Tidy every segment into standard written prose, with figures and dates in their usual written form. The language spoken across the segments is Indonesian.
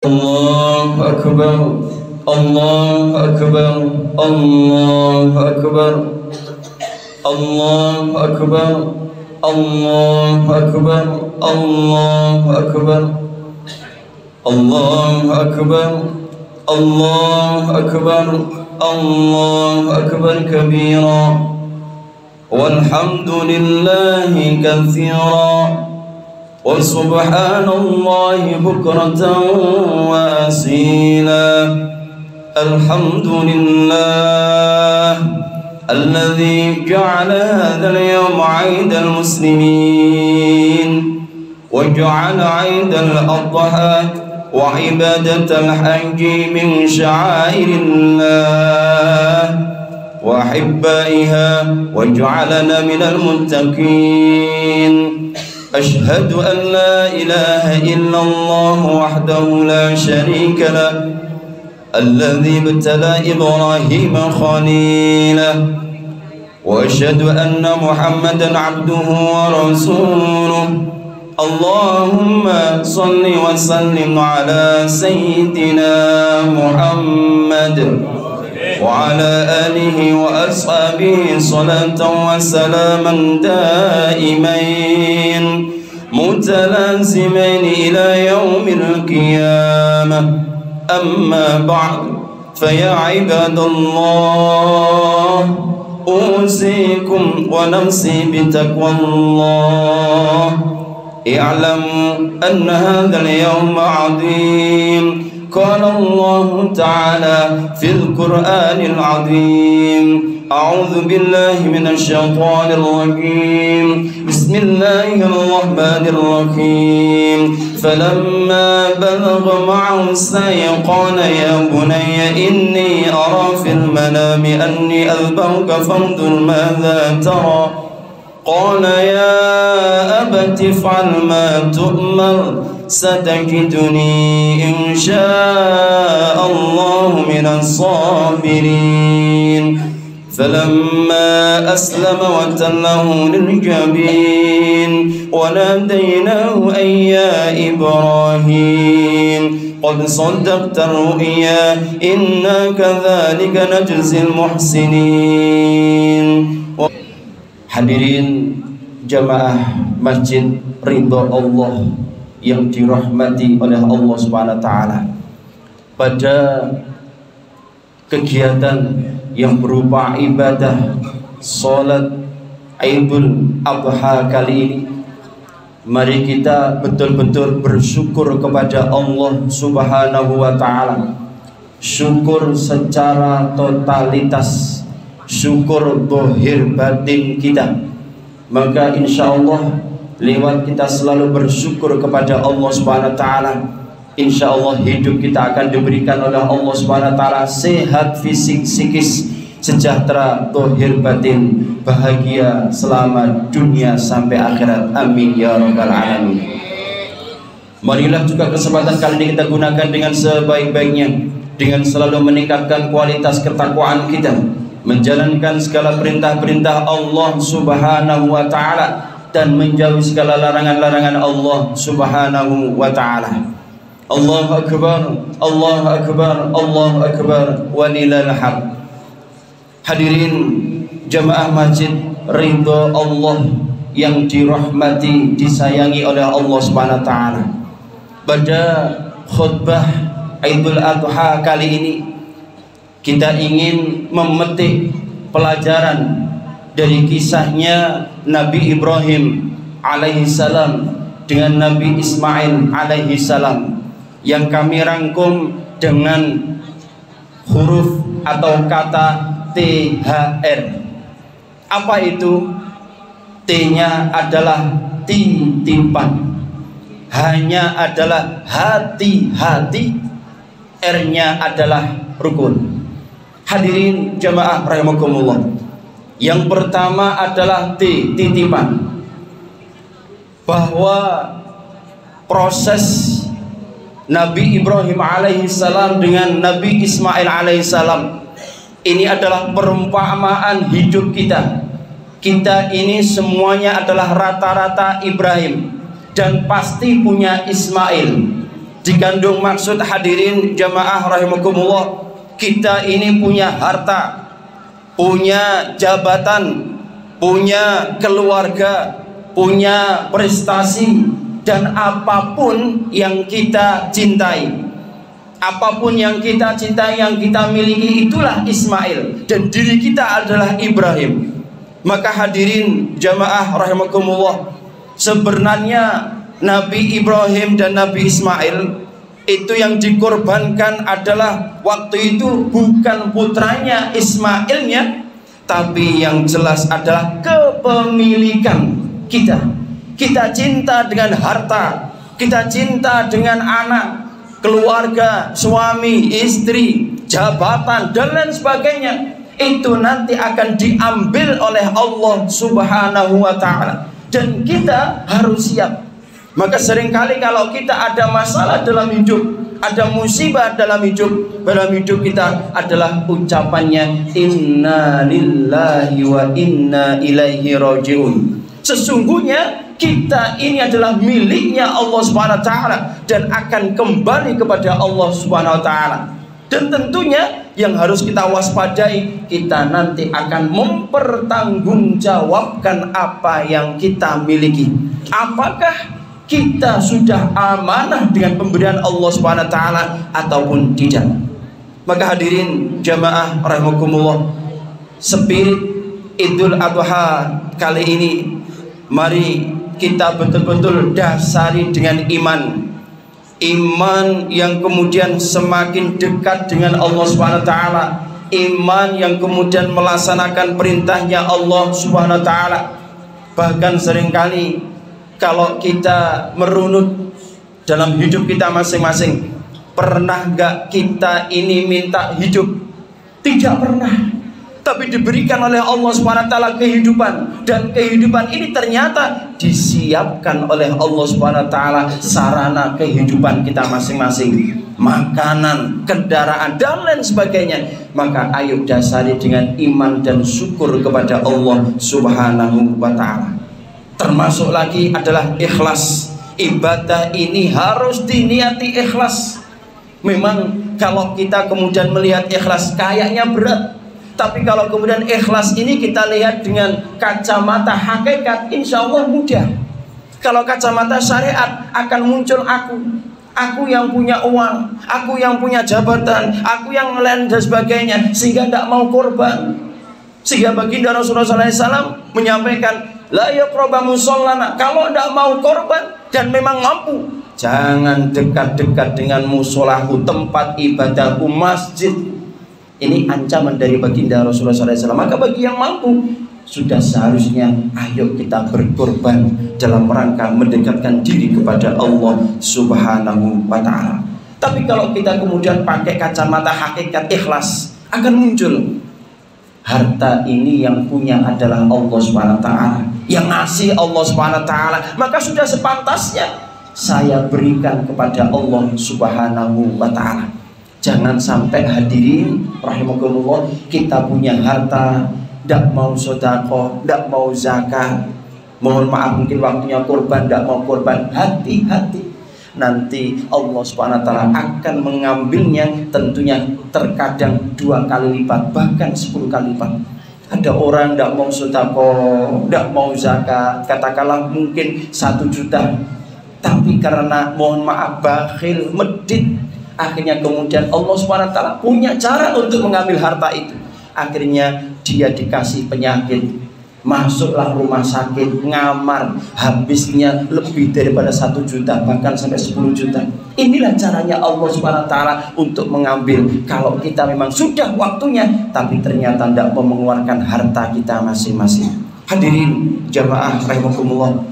الله أكبر الله أكبر الله أكبر الله أكبر الله أكبر الله أكبر الله أكبر الله أكبر الله أكبر كبيرا والحمد لله كثيرا وسبحان الله بكرة وأصيلا الحمد لله الذي جعل هذا اليوم عيد المسلمين وجعل عيد الأضحى وعبادة الحج من شعائر الله وأحبائها وجعلنا من المتقين أشهد أن لا إله إلا الله وحده لا شريك له الذي ابتلى إبراهيم خليله وأشهد أن محمدا عبده ورسوله اللهم صل وسلم على سيدنا محمد وعلى آله وأصحابه صلاة وسلاما دائمين متلازمين إلى يوم القيامة أما بعد فيا عباد الله أوصيكم ونفسي بتقوى الله اعلموا أن هذا اليوم عظيم قال الله تعالى في القرآن العظيم أعوذ بالله من الشيطان الرجيم بسم الله الرحمن الرحيم فلما بلغ معه السعي قال يا بني إني أرى في المنام أني أذبحك فانظر ماذا ترى قال يا أبت افعل ما تؤمر ستجدني إن شاء الله من الصابرين فلما أسلم وتله للجبين وناديناه أن يا إبراهيم قد صدقت الرؤيا إنا كذلك نجزي المحسنين. Hadirin jamaah Masjid Ridho Allah yang dirahmati oleh Allah Subhanahu wa taala. Pada kegiatan yang berupa ibadah salat Idul Adha kali ini, mari kita betul-betul bersyukur kepada Allah Subhanahu wa taala. Syukur secara totalitas, syukur zahir batin kita. Maka insyaallah lewat kita selalu bersyukur kepada Allah Subhanahu wa taala, insyaallah hidup kita akan diberikan oleh Allah Subhanahu wa taala sehat fisik psikis, sejahtera zahir batin, bahagia selama dunia sampai akhirat. Amin ya rabbal alamin. Marilah juga kesempatan kali ini kita gunakan dengan sebaik-baiknya, dengan selalu meningkatkan kualitas ketakwaan kita, menjalankan segala perintah-perintah Allah Subhanahu wa taala dan menjauhi segala larangan-larangan Allah Subhanahu wa taala. Allahu akbar, Allahu akbar, Allahu akbar, walillahil hamd. Hadirin jamaah Masjid Ridho Allah yang dirahmati, disayangi oleh Allah Subhanahu wa taala. Pada khutbah Idul Adha kali ini kita ingin memetik pelajaran dari kisahnya Nabi Ibrahim alaihissalam dengan Nabi Ismail alaihissalam yang kami rangkum dengan huruf atau kata THR. Apa itu? T-nya adalah titipan, H-nya adalah hati-hati, R-nya adalah rukun. Hadirin jamaah rahimakumullah, yang pertama adalah T, titipan, bahwa proses Nabi Ibrahim alaihissalam dengan Nabi Ismail alaihissalam ini adalah perumpamaan hidup kita. Kita ini semuanya adalah rata-rata Ibrahim dan pasti punya Ismail. Dikandung maksud hadirin jamaah rahimakumullah, kita ini punya harta, punya jabatan, punya keluarga, punya prestasi, dan apapun yang kita cintai, apapun yang kita cintai, yang kita miliki, itulah Ismail, dan diri kita adalah Ibrahim. Maka hadirin jamaah rahimakumullah, sebenarnya Nabi Ibrahim dan Nabi Ismail itu yang dikorbankan adalah waktu itu bukan putranya Ismailnya, tapi yang jelas adalah kepemilikan kita. Kita cinta dengan harta, kita cinta dengan anak, keluarga, suami, istri, jabatan, dan lain sebagainya. Itu nanti akan diambil oleh Allah Subhanahu wa ta'ala, dan kita harus siap. Maka seringkali kalau kita ada masalah dalam hidup, ada musibah dalam hidup kita adalah ucapannya inna lillahi wa inna ilaihi rajiun. Sesungguhnya kita ini adalah miliknya Allah Subhanahu wa ta'ala dan akan kembali kepada Allah Subhanahu wa ta'ala. Dan tentunya yang harus kita waspadai, kita nanti akan mempertanggungjawabkan apa yang kita miliki. Apakah kita sudah amanah dengan pemberian Allah Subhanahu wa ta'ala ataupun tidak? Maka hadirin jamaah rahimakumullah, spirit Idul Adha kali ini, mari kita betul-betul dasari dengan iman. Iman yang kemudian semakin dekat dengan Allah Subhanahu wa ta'ala, iman yang kemudian melaksanakan perintahnya Allah Subhanahu wa ta'ala. Bahkan seringkali kalau kita merunut dalam hidup kita masing-masing, pernah gak kita ini minta hidup? Tidak pernah. Tapi diberikan oleh Allah Subhanahu wa ta'ala kehidupan, dan kehidupan ini ternyata disiapkan oleh Allah Subhanahu wa ta'ala sarana kehidupan kita masing-masing, makanan, kendaraan, dan lain sebagainya. Maka ayo dasari dengan iman dan syukur kepada Allah Subhanahu wa ta'ala. Termasuk lagi adalah ikhlas. Ibadah ini harus diniati ikhlas. Memang kalau kita kemudian melihat ikhlas kayaknya berat, tapi kalau kemudian ikhlas ini kita lihat dengan kacamata hakikat, insya Allah mudah. Kalau kacamata syariat akan muncul aku yang punya uang, aku yang punya jabatan, aku yang lain dan sebagainya, sehingga tidak mau korban. Sehingga baginda Rasulullah SAW menyampaikan, la yaqrabu musallana, kalau tidak mau korban dan memang mampu, jangan dekat-dekat dengan musolahu, tempat ibadahku, masjid. Ini ancaman dari baginda Rasulullah SAW. Maka bagi yang mampu, sudah seharusnya ayo kita berkorban dalam rangka mendekatkan diri kepada Allah Subhanahu wa ta'ala. Tapi kalau kita kemudian pakai kacamata hakikat ikhlas, akan muncul harta ini yang punya adalah Allah Subhanahu wa ta'ala, yang ngasih Allah Subhanahu wa ta'ala, maka sudah sepantasnya saya berikan kepada Allah Subhanahu wa ta'ala. Jangan sampai hadirin rahimakumullah, kita punya harta, tidak mau sedekah, tidak mau zakat, mohon maaf mungkin waktunya korban, tidak mau korban. Hati-hati, nanti Allah Subhanahu wa ta'ala akan mengambilnya, tentunya terkadang 2 kali lipat, bahkan 10 kali lipat. Ada orang tidak mau sedekah, tidak mau zakat, katakanlah mungkin 1 juta, tapi karena mohon maaf bakhil, medit, akhirnya kemudian Allah Subhanahu wa ta'ala punya cara untuk mengambil harta itu. Akhirnya dia dikasih penyakit, masuklah rumah sakit, ngamar, habisnya lebih daripada 1 juta, bahkan sampai 10 juta. Inilah caranya Allah Subhanahu wa ta'ala untuk mengambil. Kalau kita memang sudah waktunya, tapi ternyata tidak mau mengeluarkan harta kita masing-masing. Hadirin jamaah rahimakumullah,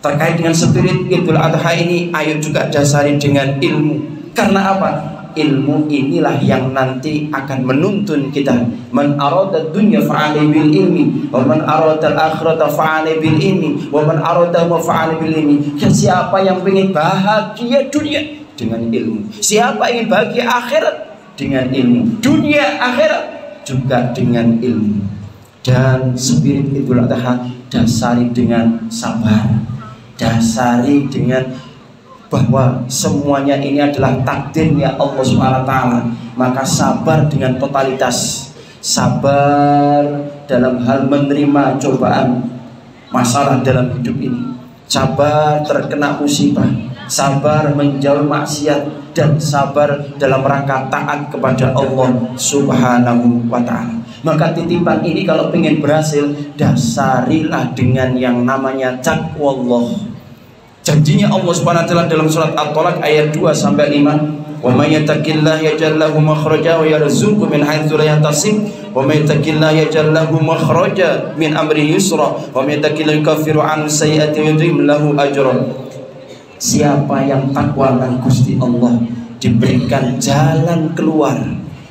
terkait dengan spirit Idul Adha ini, ayo juga dasari dengan ilmu. Karena apa? Ilmu inilah yang nanti akan menuntun kita. Man arada dunya fa'ali bil ilmi, wa man arada al-akhirata fa'ali bil ilmi, wa man arada ma fa'ali bil ilmi. Siapa yang ingin bahagia dunia dengan ilmu, siapa ingin bahagia akhirat dengan ilmu, dunia akhirat juga dengan ilmu. Dan spirit Idul Adha dasari dengan sabar, dasari dengan bahwa semuanya ini adalah takdirnya Allah SWT, maka sabar dengan totalitas, sabar dalam hal menerima cobaan masalah dalam hidup ini, sabar terkena musibah, sabar menjauh maksiat, dan sabar dalam rangka taat kepada Allah Subhanahu wa ta'ala. Maka titipan ini kalau ingin berhasil, dasarilah dengan yang namanya taqwallah. Janjinya Allah Subhanahu wa ta'ala dalam surat At-Talaq ayat 2 sampai 5, "Wa may yattaqillaha yaj'al lahu makhraja wa yarzuqhu min haitsu la yahtasib, wa may yattaqillaha yaj'al lahu makhraja min amrihi yusra, wa may yattaqillaha yukaffiru 'anhu sayyi'atihi wa yudhim lahu ajran." Siapa yang takwa nang Gusti Allah diberikan jalan keluar.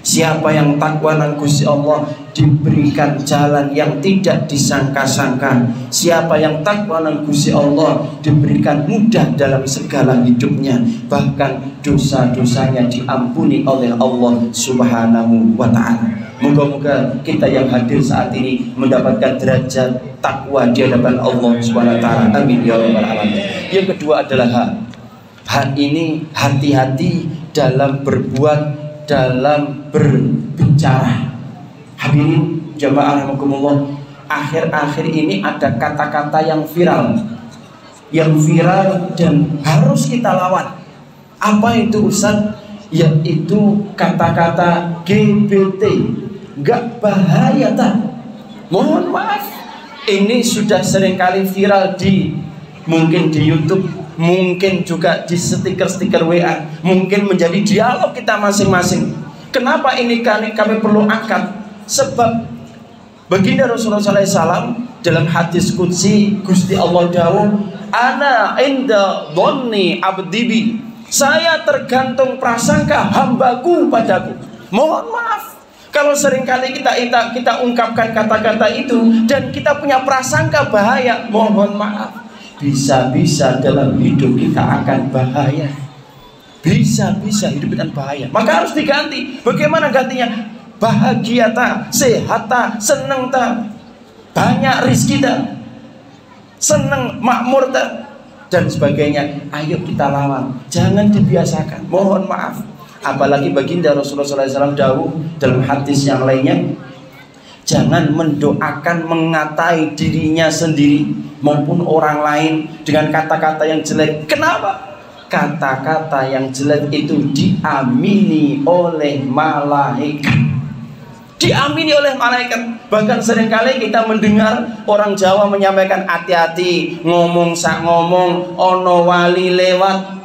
Siapa yang takwa nang Gusti Allah diberikan jalan yang tidak disangka-sangka. Siapa yang takwa nang Gusti Allah diberikan mudah dalam segala hidupnya, bahkan dosa-dosanya diampuni oleh Allah Subhanahu wa ta'ala. Moga-moga kita yang hadir saat ini mendapatkan derajat takwa di hadapan Allah Subhanahu wa ta'ala. Amin ya rabbal alamin. Yang kedua adalah hak ini, hati-hati dalam berbuat, dalam berbicara. Hadirin jamaah rahimakumullah, akhir-akhir ini ada kata-kata yang viral dan harus kita lawan. Apa itu Ustaz? Yaitu kata-kata GBT. Gak bahaya tak? Mohon maaf, ini sudah seringkali viral mungkin di YouTube, mungkin juga di stiker-stiker WA, mungkin menjadi dialog kita masing-masing. Kenapa ini kami perlu angkat? Sebab baginda Rasulullah SAW dalam hadis qudsi, Gusti Allah dawuh, "Ana inda dhonni abdi bi." Saya tergantung prasangka hambaku padaku. Mohon maaf, kalau seringkali kita ungkapkan kata-kata itu dan kita punya prasangka bahaya, mohon maaf, bisa-bisa dalam hidup kita akan bahaya. Bisa-bisa hidup kita bahaya. Maka harus diganti. Bagaimana gantinya? Bahagia tak, sehat tak, seneng tak, banyak rizki tak, seneng, makmur tak, dan sebagainya. Ayo kita lawan. Jangan dibiasakan. Mohon maaf. Apalagi baginda Rasulullah SAW dawuh dalam hadis yang lainnya, jangan mendoakan, mengatai dirinya sendiri maupun orang lain dengan kata-kata yang jelek. Kenapa? Kata-kata yang jelek itu diamini oleh malaikat. Diamini oleh malaikat. Bahkan seringkali kita mendengar orang Jawa menyampaikan, hati-hati ngomong sak ngomong, ono wali lewat.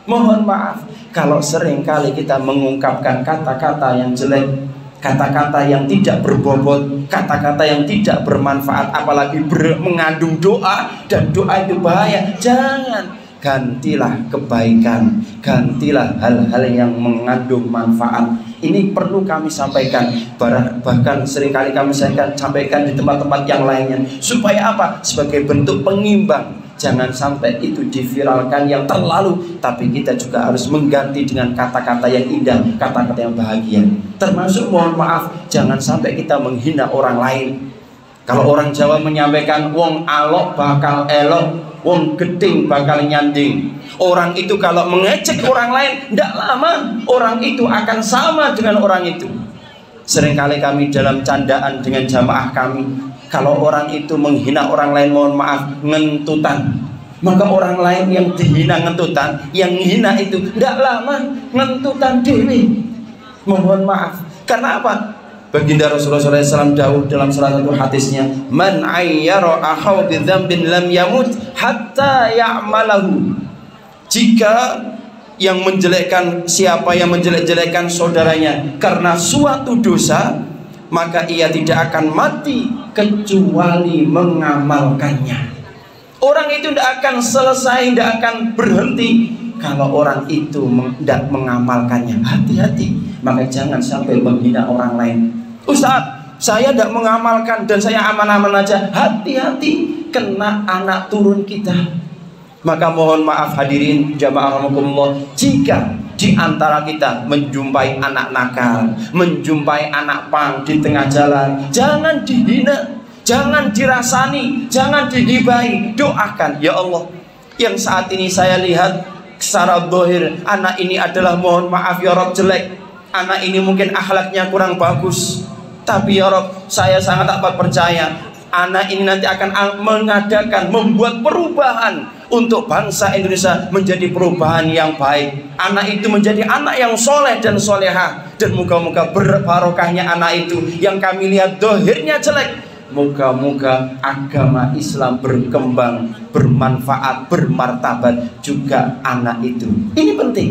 Mohon maaf, kalau seringkali kita mengungkapkan kata-kata yang jelek, kata-kata yang tidak berbobot, kata-kata yang tidak bermanfaat, apalagi mengandung doa, dan doa itu bahaya. Jangan. Gantilah kebaikan, gantilah hal-hal yang mengandung manfaat. Ini perlu kami sampaikan, bahkan seringkali kami sampaikan di tempat-tempat yang lainnya. Supaya apa? Sebagai bentuk pengimbang. Jangan sampai itu diviralkan yang terlalu, tapi kita juga harus mengganti dengan kata-kata yang indah, kata-kata yang bahagia. Termasuk mohon maaf, jangan sampai kita menghina orang lain. Kalau orang Jawa menyampaikan, wong alok bakal elok, wong geding bakal nyanding. Orang itu kalau mengejek orang lain, tidak lama orang itu akan sama dengan orang itu. Seringkali kami dalam candaan dengan jamaah kami, kalau orang itu menghina orang lain, mohon maaf, ngentutan. Maka orang lain yang dihina ngentutan, yang hina itu tidak lama ngentutan dewi. Mohon maaf. Karena apa? Baginda Rasulullah SAW dawuh dalam salah satu hadisnya, "Man ayyara akhahu bi dzambin lam yamut hatta ya'malahu." Jika yang menjelekkan, siapa yang menjelek-jelekkan saudaranya karena suatu dosa, maka ia tidak akan mati kecuali mengamalkannya. Orang itu tidak akan selesai, tidak akan berhenti kalau orang itu tidak mengamalkannya. Hati-hati. Maka jangan sampai menghina orang lain. Ustaz, saya tidak mengamalkan dan saya aman-aman aja. Hati-hati, kena anak turun kita. Maka mohon maaf hadirin jamaah rahimakumullah, jika di antara kita menjumpai anak nakal, menjumpai anak pang di tengah jalan, jangan dihina, jangan dirasani, jangan digibahi. Doakan, ya Allah, yang saat ini saya lihat secara zahir anak ini adalah, mohon maaf ya Rob, jelek, anak ini mungkin akhlaknya kurang bagus, tapi ya Rob, saya sangat dapat percaya anak ini nanti akan membuat perubahan untuk bangsa Indonesia menjadi perubahan yang baik. Anak itu menjadi anak yang soleh dan solehah, dan moga-moga berbarokahnya anak itu yang kami lihat zahirnya jelek, moga-moga agama Islam berkembang, bermanfaat, bermartabat juga anak itu. Ini penting.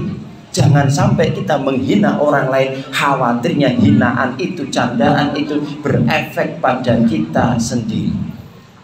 Jangan sampai kita menghina orang lain, khawatirnya hinaan itu, candaan itu berefek pada kita sendiri.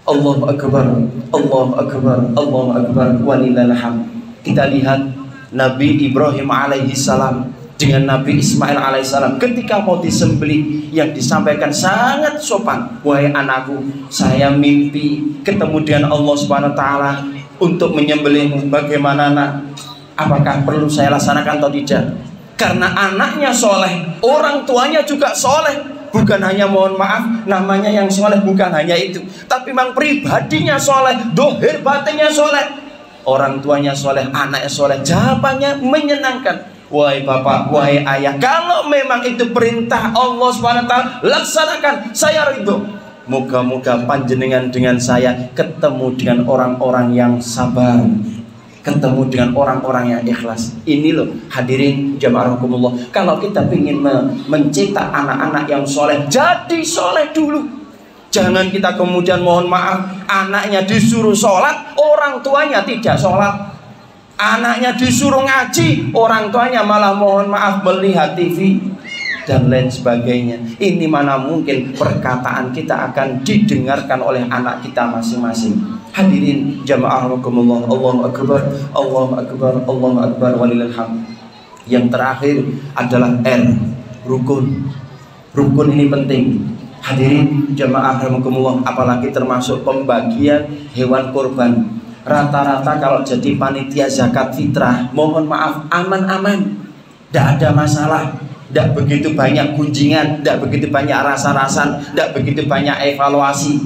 Allahu Akbar, Allahu Akbar, Allahu Akbar, walillahil hamd. Kita lihat Nabi Ibrahim alaihissalam dengan Nabi Ismail alaihissalam ketika mau disembelih, yang disampaikan sangat sopan. Wahai anakku, saya mimpi ketemu dengan Allah Subhanahu wa taala untuk menyembelihmu. Bagaimana nak? Apakah perlu saya laksanakan atau tidak? Karena anaknya soleh, orang tuanya juga soleh. Bukan hanya, mohon maaf, namanya yang soleh, bukan hanya itu, tapi memang pribadinya soleh, dohir batinnya soleh. Orang tuanya soleh, anaknya soleh, jawabannya menyenangkan. Wahai bapak, wahai ayah, kalau memang itu perintah Allah SWT, laksanakan, saya ridho. Moga-moga panjenengan dengan saya ketemu dengan orang-orang yang sabar, ketemu dengan orang-orang yang ikhlas. Ini loh hadirin jamaah rahimakumullah, kalau kita ingin mencetak anak-anak yang soleh, jadi soleh dulu. Jangan kita kemudian, mohon maaf, anaknya disuruh sholat, orang tuanya tidak sholat. Anaknya disuruh ngaji, orang tuanya malah, mohon maaf, melihat TV dan lain sebagainya. Ini mana mungkin perkataan kita akan didengarkan oleh anak kita masing-masing. Hadirin jamaah rahimakumullah, Allahu Akbar, Allahu Akbar, Allahu Akbar, walillahil hamd. Yang terakhir adalah R, rukun. Rukun ini penting. Hadirin jamaah rahimakumullah, apalagi termasuk pembagian hewan kurban. Rata-rata kalau jadi panitia zakat fitrah, mohon maaf, aman-aman, tidak ada masalah, tidak begitu banyak gunjingan, tidak begitu banyak rasa-rasan, tidak begitu banyak evaluasi.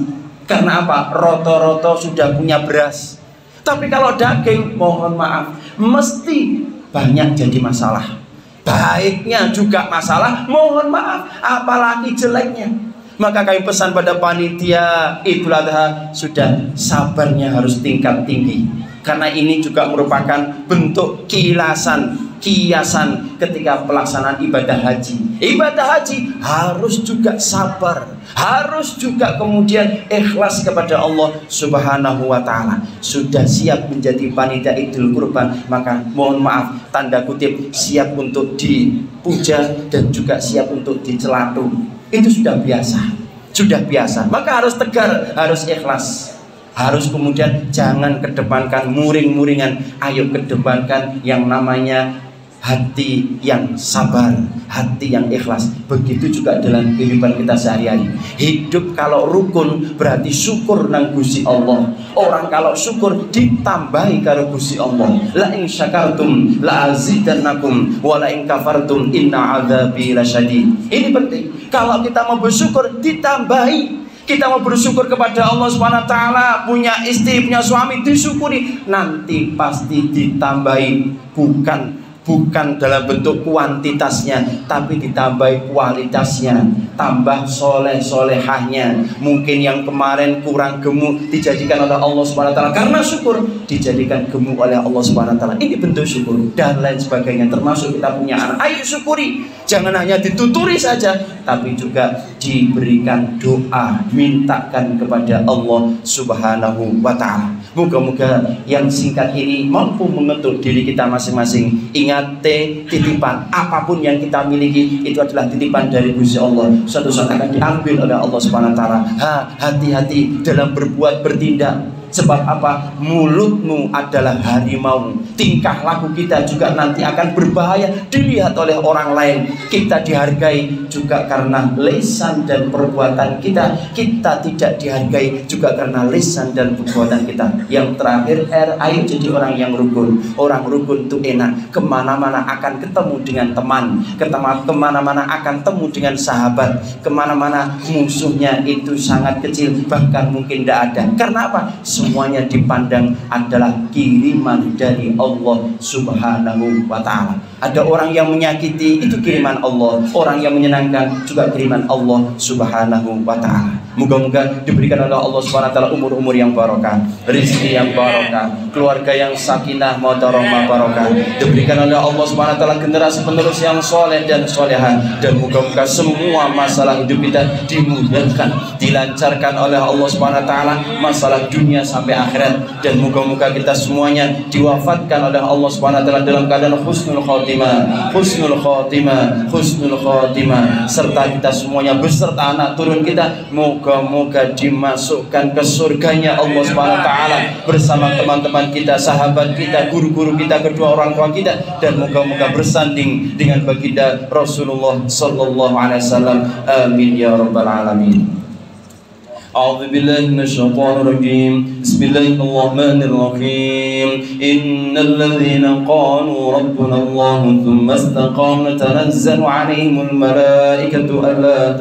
Karena apa? Roto-roto sudah punya beras. Tapi kalau daging, mohon maaf, mesti banyak jadi masalah. Baiknya juga masalah, mohon maaf, apalagi jeleknya. Maka kami pesan pada panitia Idul Adha, sudah sabarnya harus tingkat tinggi. Karena ini juga merupakan bentuk kiasan ketika pelaksanaan ibadah haji. Ibadah haji harus juga sabar, harus juga kemudian ikhlas kepada Allah Subhanahu wa taala. Sudah siap menjadi panitia Idul Kurban, maka mohon maaf, tanda kutip, siap untuk dipuja dan juga siap untuk dicelatu. Itu sudah biasa, maka harus tegar, harus ikhlas, harus kemudian jangan kedepankan muring-muringan, ayo kedepankan yang namanya hati yang sabar, hati yang ikhlas. Begitu juga dalam kehidupan kita sehari-hari. Hidup kalau rukun berarti syukur nang Gusti Allah. Orang kalau syukur ditambahi karo Gusti Allah. La in syakartum la azidannakum wa la in kafartum inna adzabi lasyadid. Ini penting. Kalau kita mau bersyukur ditambahi. Kita mau bersyukur kepada Allah SWT, punya istri, punya suami, disyukuri. Nanti pasti ditambahi, bukan dalam bentuk kuantitasnya, tapi ditambahi kualitasnya, tambah solehahnya. Mungkin yang kemarin kurang gemuk dijadikan oleh Allah SWT, karena syukur dijadikan gemuk oleh Allah SWT. Ini bentuk syukur dan lain sebagainya. Termasuk kita punya anak, ayo syukuri. Jangan hanya dituturi saja, tapi juga diberikan doa, mintakan kepada Allah Subhanahu wa ta'ala. Moga-moga yang singkat ini mampu mengetuk diri kita masing-masing. Ingat, titipan apapun yang kita miliki itu adalah titipan dari Gusti Allah. Suatu saat akan diambil oleh Allah Subhanahu wa taala. Hati-hati dalam berbuat, bertindak. Sebab apa? Mulutmu adalah harimau. Tingkah laku kita juga nanti akan berbahaya dilihat oleh orang lain. Kita dihargai juga karena lisan dan perbuatan kita. Kita tidak dihargai juga karena lisan dan perbuatan kita. Yang terakhir, ayo jadi orang yang rukun. Orang rukun itu enak. Kemana-mana akan ketemu dengan teman, kemana-mana akan ketemu dengan sahabat, kemana-mana musuhnya itu sangat kecil, bahkan mungkin tidak ada. Karena apa? semuanya dipandang adalah kiriman dari Allah Subhanahu wa ta'ala. Ada orang yang menyakiti, itu kiriman Allah. Orang yang menyenangkan juga kiriman Allah Subhanahu wa ta'ala. Moga-moga diberikan oleh Allah Subhanahu wa ta'ala umur-umur yang barokah, rezeki yang barokah, keluarga yang sakinah mawaddah barokah. Diberikan oleh Allah Subhanahu wa ta'ala generasi penerus yang soleh dan soleha. Dan moga-moga semua masalah hidup kita dimudahkan, dilancarkan oleh Allah Subhanahu wa ta'ala, masalah dunia sampai akhirat. Dan moga-moga kita semuanya diwafatkan oleh Allah Subhanahu wa ta'ala dalam keadaan husnul khotimah, husnul khotimah, husnul khotimah. Serta kita semuanya beserta anak turun kita moga-moga dimasukkan ke surganya Allah Subhanahu wa ta'ala bersama teman-teman kita, sahabat kita, guru-guru kita, kedua orang tua kita. Dan moga-moga bersanding dengan baginda Rasulullah sallallahu alaihi wasallam. Amin ya rabbal alamin. أعوذ بالله من الشيطان الرجيم بسم الله الرحمن الرحيم إن الذين قالوا ربنا الله ثم استقاموا تنزل عليهم الملائكة ألا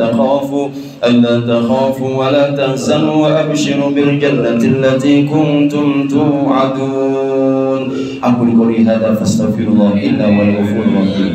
تخافوا ولا تحزنوا وأبشروا بالجنة التي كنتم توعدون. أقول قولي هذا فاستغفر الله إنه هو الغفور الرحيم.